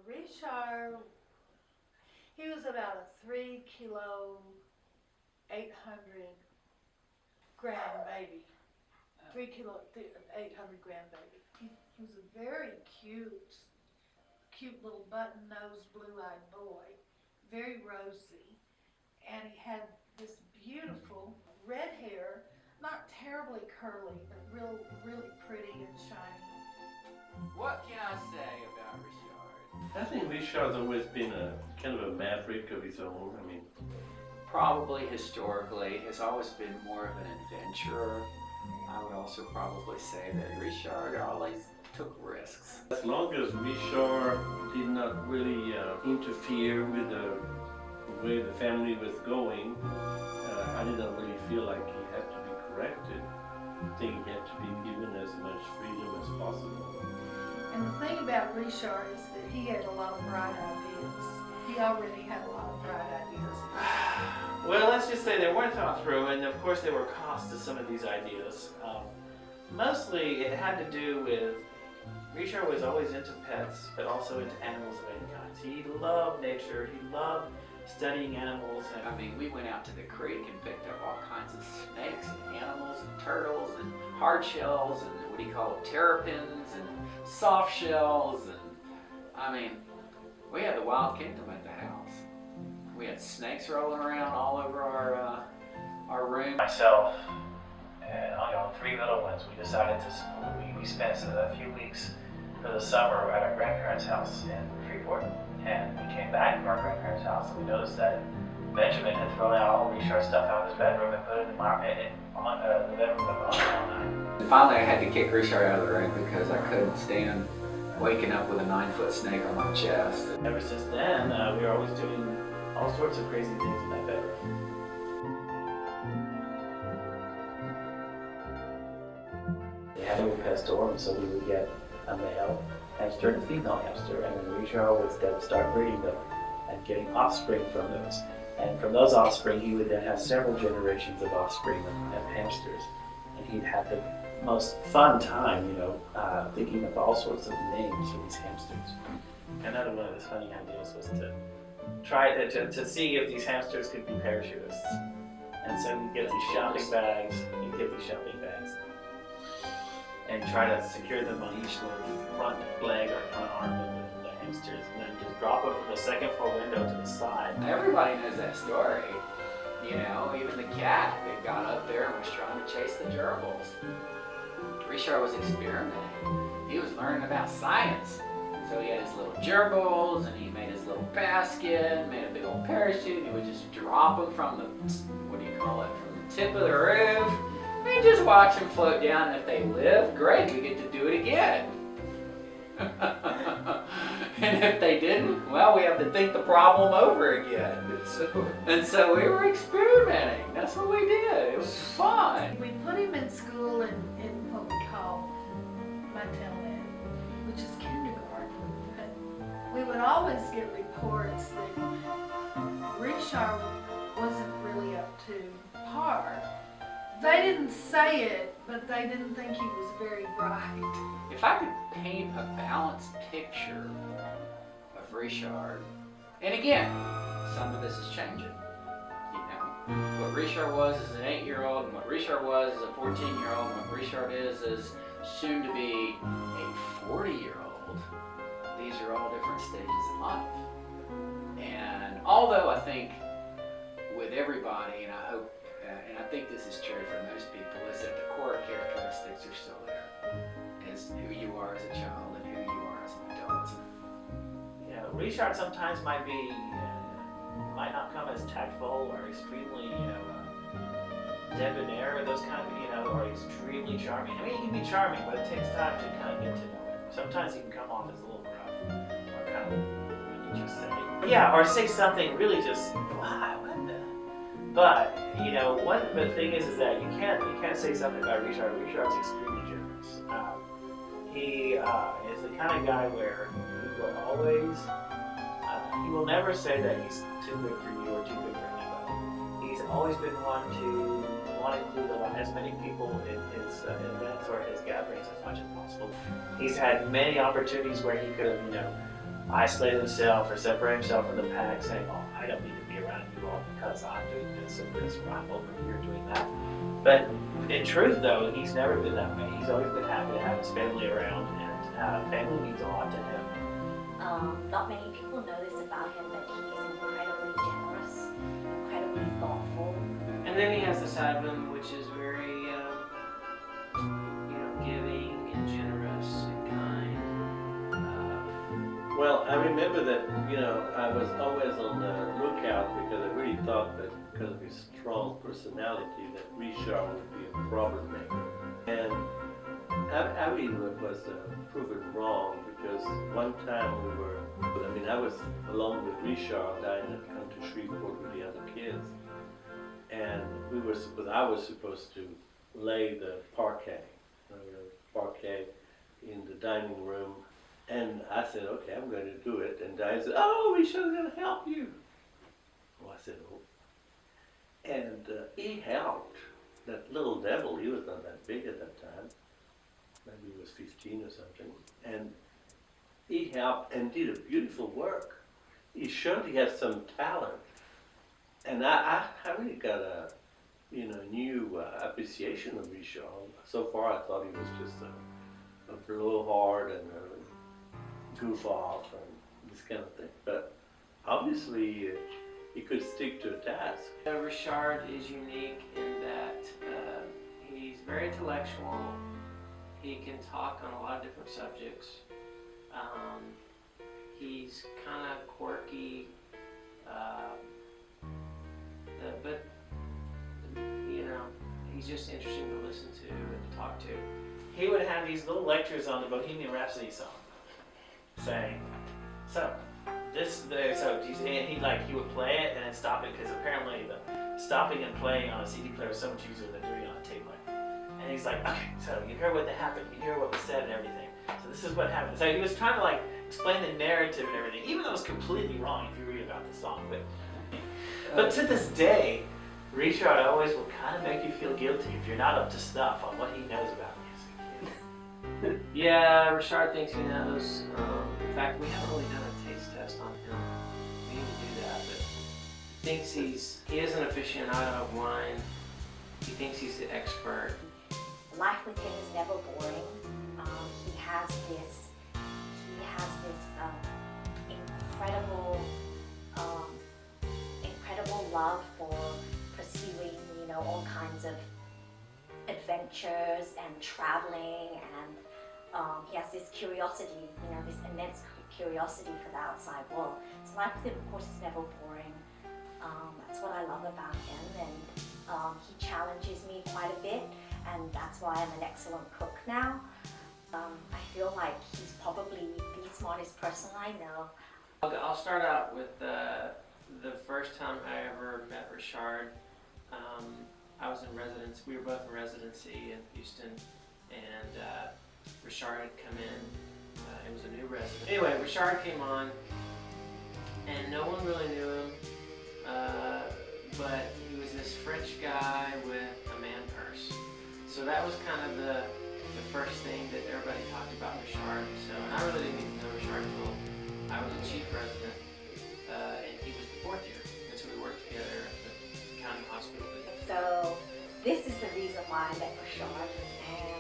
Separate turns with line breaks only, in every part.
Richard, he was about a 3 kilo, 800 gram baby. 3 kilo, 800 gram baby. He was a very cute little button-nosed, blue-eyed boy, very rosy, and he had this beautiful red hair, not terribly curly, but really pretty and shiny.
What can I say about Richard?
I think Richard's always been a kind of a maverick of his own. I mean,
Probably historically has always been more of an adventurer. I would also probably say that Richard always took risks.
as long as Richard did not really interfere with the way the family was going, I didn't really feel like he had to be corrected. I think he had to be given as much freedom as possible.
And the thing about Richard is that he had a lot of bright ideas. He already had a lot of bright ideas.
Well, let's just say they weren't thought through, and of course there were costs to some of these ideas. Mostly it had to do with Richard was always into pets, but also into animals of any kind. He loved nature, he loved studying animals.
I mean, we went out to the creek and picked up all kinds of snakes and animals and turtles and hard shells and what do you call it, terrapins and soft shells, and I mean, we had the wild kingdom at the house. We had snakes rolling around all over our room.
Myself and three little ones, we decided we spent a few weeks for the summer at our grandparents' house in Freeport. And we came back from our grandparents' house and we noticed that Benjamin had thrown out all Richard's stuff out of his bedroom and put it in the bedroom of my mom all night.
Finally, I had to kick Richard out of the room because I couldn't stand waking up with a 9-foot snake on my chest.
Ever since then, we were always doing all sorts of crazy things in that bedroom. They had a pet store, and so we would get a male hamster and a female hamster, and then Richard would start breeding them and getting offspring from those. And from those offspring, he would then have several generations of offspring of hamsters, and he'd have the most fun time, thinking of all sorts of names for these hamsters. Another one of his funny ideas was to try to see if these hamsters could be parachutists. And so he'd get these shopping bags, and try to secure them on each little front leg or front arm of the hamsters, and then just drop them from the second floor window to the side.
Everybody knows that story. Even the cat that got up there and was trying to chase the gerbils. Richard was experimenting. He was learning about science. So he had his little gerbils, and he made his little basket, made a big old parachute, and he would just drop them from the, from the tip of the roof, and just watch them float down. And if they live, great, we get to do it again. And if they didn't, well, we have to think the problem over again. And so we were experimenting. That's what we did. It was fun.
We put him in school in what we call Montana, which is kindergarten. But we would always get reports that Richard wasn't really up to par. They didn't say it, but they didn't think he was very bright.
If I could paint a balanced picture of Richard, and again, some of this is changing. What Richard was as an 8-year-old, and what Richard was as a 14-year-old, and what Richard is as soon to be a 40-year-old. These are all different stages in life. And although I think with everybody, and I hope, and I think this is true for most people, is that the core characteristics are still there. Is who you are as a child and who you are as an adult.
Richard sometimes might not come as tactful or extremely, debonair or those kind of, or extremely charming. I mean, he can be charming, but it takes time to kind of get to know him. Sometimes he can come off as a little rough, or kind of, what did you say? Yeah, or say something really just, wow, what the? But, the thing is that you can't say something about Richard. Richard's extremely generous. He is the kind of guy where he will always, he will never say that he's too good for you or too good for anybody. He's always been one to include as many people in his events or his gatherings as much as possible. He's had many opportunities where he could have, isolate himself or separate himself from the pack, saying, "Oh, I don't need to be around you all because I'm doing this and this, or I'm over here doing that." But in truth, though, he's never been that way. He's always been happy to have his family around, and family means a lot to him.
Not many people know this about him, but he is incredibly generous, incredibly thoughtful.
And then he has the side of him which is very, giving and generous and kind.
Well, I remember that, I was always on the lookout because I really thought that because of his strong personality that Richard would be a problem maker. And I really was proven wrong because one time I was along with Richard down at Country Shreveport with the other kids. And I was supposed to lay the parquet in the dining room. And I said, okay, I'm going to do it. And Diane said, oh, Richard's going to help you. Well, I said, oh. And he helped. That little devil, he was not that big at that time. Maybe he was 15 or something. And he helped and did a beautiful work. He showed he had some talent. And I really got a new appreciation of Richard. So far, I thought he was just a blowhard and a goof off and this kind of thing. But obviously, he could stick to a task.
Richard is unique in that he's very intellectual. He can talk on a lot of different subjects. He's kind of quirky, but he's just interesting to listen to and to talk to.
He would have these little lectures on the Bohemian Rhapsody song, saying, he would play it and then stop it because apparently the stopping and playing on a CD player is so much easier than doing it on a tape player. And he's like, okay, so you hear what happened, you hear what was said and everything. So this is what happened. So he was trying to explain the narrative and everything, even though it was completely wrong if you read about the song. But to this day, Richard always will kind of make you feel guilty if you're not up to snuff on what he knows about music.
Yeah, Richard thinks he knows. In fact, we haven't really done a taste test on him. We need to do that, but he is an aficionado of wine. He thinks he's the expert.
Life with him is never boring. He has this incredible love for pursuing, all kinds of adventures and traveling, and he has this curiosity, this immense curiosity for the outside world. So life with him, of course, is never boring. That's what I love about him, and he challenges me quite a bit, and that's why I'm an excellent cook now. I feel like he's probably the smartest person I know.
I'll start out with the first time I ever met Richard. I was in residence. We were both in residency in Houston, and Richard had come in. It was a new resident. Anyway, Richard came on, and no one really knew him, but he was this French guy with a man purse. So that was kind of the first thing that everybody talked about Richard. And I really didn't even know Richard until I was a chief resident, and he was the fourth year. And so we worked together at the county hospital.
So this is the reason why I met Richard, and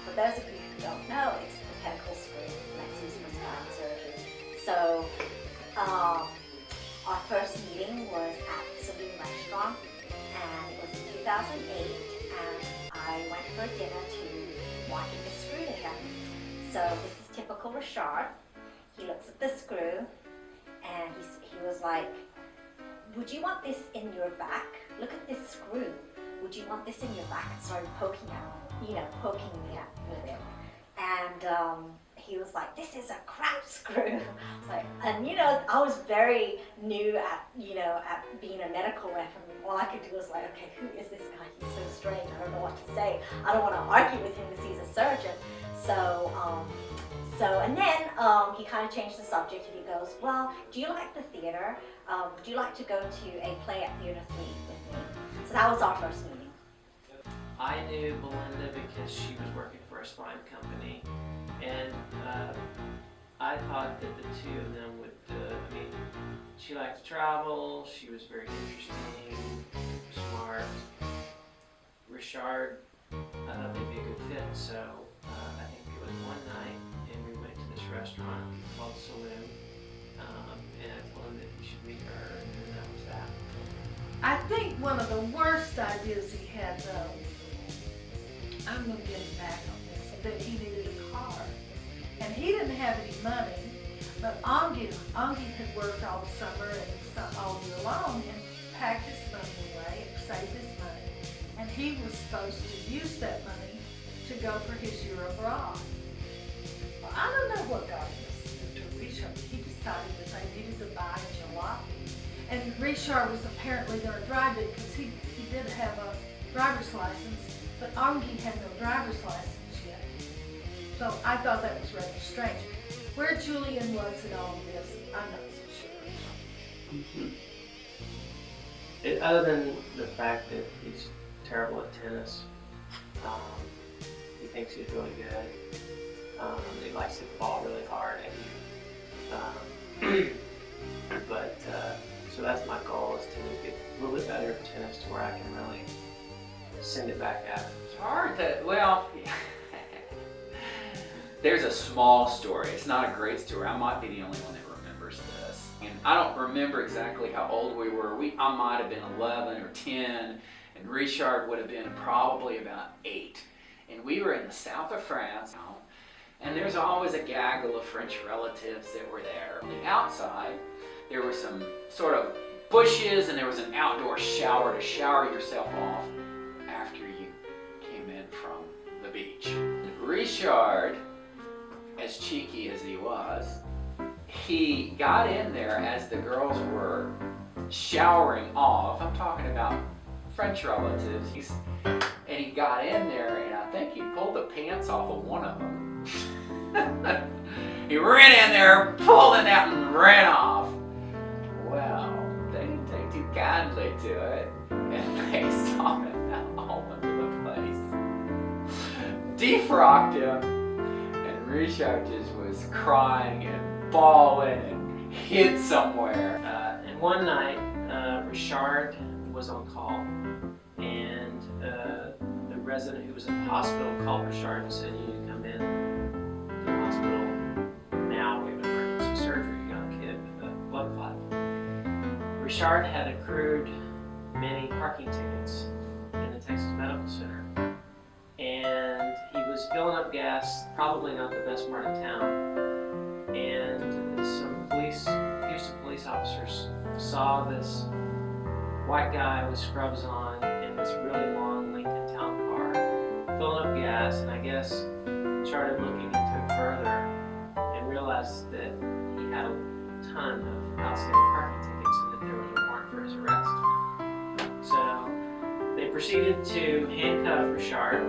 for those of you who don't know, it's the pedicle screw that's used for spine surgery. So our first meeting was at the Saloon Restaurant, and it was in 2008, and I went for dinner to watch him screw to him. So this is typical Richard. He looks at the screw, and he was like, would you want this in your back? Look at this screw. Would you want this in your back? And started poking me with it. And he was like, this is a crap screw. I was like, and I was very new at being a medical rep, and all I could do was like, okay, who is this guy? He's so strange. I don't know what to say. I don't want to argue with him because he's a surgeon. And then he kind of changed the subject, and he goes, well, do you like the theater? Would you like to go to a play at Theater 3 with me? So that was our first meeting.
I knew Belinda because she was working for a spine company, and I thought thought that the two of them would, I mean, she liked to travel, she was very interesting, smart. Richard, I thought they'd be a good fit, so I think it was one night, and we went to this restaurant called Saloon, and I told him that he should meet her, and then that was that.
I think one of the worst ideas he had, though, I'm gonna get him back on this, that he needed a car. And he didn't have any money, but Angie had worked all the summer and all year long and packed his money away, saved his money, and he was supposed to use that money to go for his year abroad. Well, I don't know what got him to Richard. He decided that they needed to buy a jalopy. And Richard was apparently going to drive it because he did have a driver's license, but Angie had no driver's license yet. So I thought that was rather strange. Where Julian was in all of this, I'm not so sure.
Other than the fact that he's terrible at tennis, he thinks he's really good. He likes to hit the ball really hard, but so that's my goal, is to get a little bit better at tennis to where I can really send it back at him.
It's hard to, well, there's a small story. It's not a great story. I might be the only one that remembers this. And I don't remember exactly how old we were. I might have been 11 or 10, and Richard would have been probably about 8. And we were in the south of France, and there's always a gaggle of French relatives that were there. On the outside, there were some sort of bushes, and there was an outdoor shower to shower yourself off after you came in from the beach. Richard, as cheeky as he was, he got in there as the girls were showering off. I'm talking about French relatives. And he got in there, and I think he pulled the pants off of one of them. He ran in there, pulled it out, and ran off. Well, they didn't take too kindly to it, and they saw him all over the place. Defrocked him, and Richard just was crying and bawling and hid somewhere.
And one night, Richard was on call, and the resident who was in the hospital called Richard and said, "You need to come in to the hospital now. We have an emergency surgery. You got a kid with a blood clot." Richard had accrued many parking tickets in the Texas Medical Center, and he was filling up gas, probably not the best part of town, and some Houston police officers saw this white guy with scrubs on in this really long Lincoln Town car, filling up gas, and I guess started looking into it further and realized that he had a ton of outstanding parking tickets and that there was a warrant for his arrest. So they proceeded to handcuff Richard.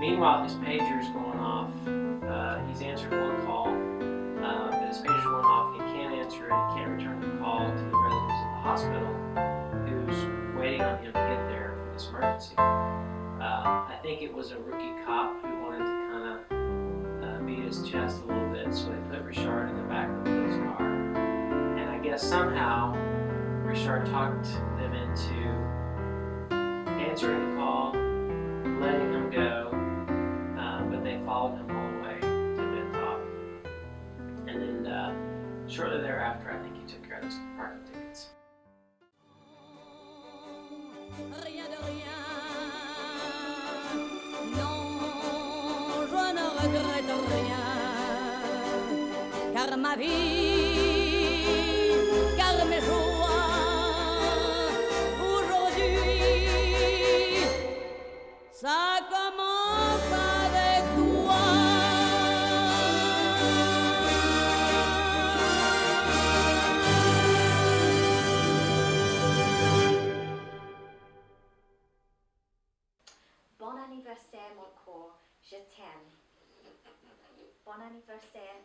Meanwhile, his pager's going off. He's answered one call, but his pager's going off. He can't answer it. He can't return the call to the residents of the hospital, who's waiting on him to get there for this emergency. I think it was a rookie cop who wanted to kind of beat his chest a little bit, so they put Richard in the back of the police car. And I guess somehow Richard talked them into answering the call, letting him go, but they followed him all the way to Bentop. And then shortly thereafter, I think he took care of those parking tickets.
Rien de rien, non, je ne regrette rien, car ma vie, car mes joies, aujourd'hui, ça commence avec toi.
Bon anniversaire, mon corps, je t'aime. Bon anniversaire,